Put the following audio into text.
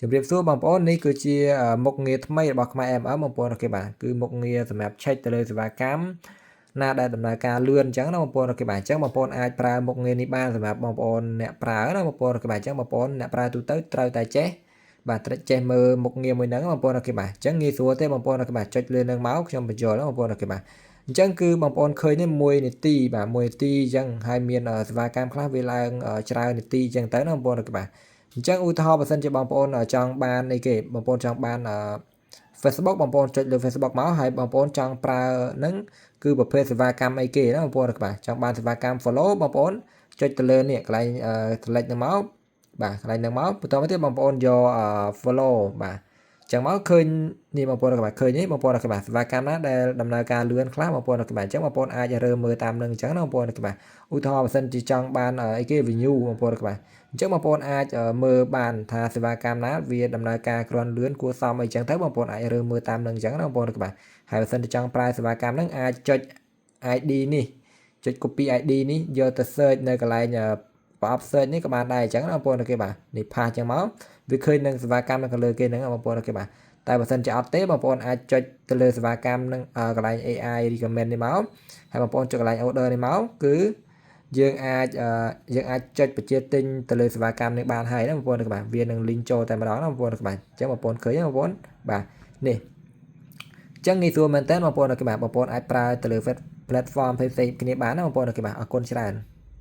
ជំរាបសួរបងប្អូននេះគឺជាមុខងារថ្មីរបស់ខ្មែរ MM បងប្អូនអូខេបាទគឺមុខងារសម្រាប់ check ទៅលើសេវាកម្មណាដែលដំណើរការលឿនអញ្ចឹងណាបងប្អូនអូខេបាទអញ្ចឹងបងប្អូនអាចប្រើមុខងារនេះបានសម្រាប់បងប្អូនអ្នកប្រើណាបងប្អូនអូខេបាទអញ្ចឹងបងប្អូនអ្នកប្រើទូទៅត្រូវតែចេះបាទត្រូវចេះមើលមុខងារមួយហ្នឹងបងប្អូនអូខេបាទអញ្ចឹងងាយស្រួលទេបងប្អូនអូខេបាទចុចលើនឹងមកខ្ញុំបញ្ចូលបងប្អូនអូខេបាទអញ្ចឹងគឺបងប្អូនឃើញនេះ1នាទីបាទ1នាទីអញ្ចឹងហើយមានសេវាកម្មខ្លះវាឡើងច្រើននាទីអញ្ចឹងទៅណាបងប្អូនអូខេបាទអញ្ចឹងឧទាហរណ៍បើសិនជាបងប្អូនចង់បានអីគេបងប្អូនចង់បានFacebook បងប្អូនចុចលើ Facebook មកហើយបងប្អូនចង់ប្រើហ្នឹងគឺប្រភេទសេវាកម្មអីគេណាបងប្អូនបាទចង់បានសេវាកម្ម follow បងប្អូនចុចទៅលើនេះកន្លែង select ហ្នឹងមកបាទកន្លែងហ្នឹងមកបន្តមកទៀតបងប្អូនយក follow បាទចឹងមកឃើញនេះបងប្អូនបាទឃើញនេះបងប្អូនបាទសេវាកម្មណាដែលដំណើរការលឿនខ្លះបងប្អូនបាទអញ្ចឹងបងប្អូនអាចរើមើលតាមនឹងអញ្ចឹងណាបងប្អូនបាទឧទាហរណ៍បើសិនជាចង់បានអីគេ view បងប្អូនបាទអញ្ចឹងបងប្អូនអាចមើលបានថាសេវាកម្មណាវាដំណើរការគ្រាន់លឿនគួរសមអីចឹងទៅបងប្អូនអាចរើមើលតាមនឹងអញ្ចឹងណាបងប្អូនបាទហើយបើសិនជាចង់ប្រើសេវាកម្មហ្នឹងអាចចុច ID នេះចុច copy ID នេះយកទៅ search នៅកន្លែងប្រអប់ search នេះក៏បានដែរអញ្ចឹងណាបងប្អូនគេបាទនេះ pass អញ្ចឹងមកវាឃើញនឹងសេវាកម្មនៅខាងលើគេហ្នឹងបងប្អូនគេបាទតែបើសិនជាអត់ទេបងប្អូនអាចចុចទៅលើសេវាកម្មនឹងកន្លែង AI recommend នេះមកហើយបងប្អូនចុចកន្លែង order នេះមកគឺយើងអាចចុចបញ្ជាទិញទៅលើសេវាកម្មនេះបានហើយណាបងប្អូនបាទវានឹង link ចូលតែម្ដងណាបងប្អូនបាទអញ្ចឹងបងប្អូនឃើញណាបងប្អូនបាទនេះអញ្ចឹងងាយស្រួលមែនតើបងប្អូនបាទបងប្អូនអាចប្រើទៅលើ platform ផ្សេងៗគ្នាបានណាបងប្អូនបាទអរគុណច្រើន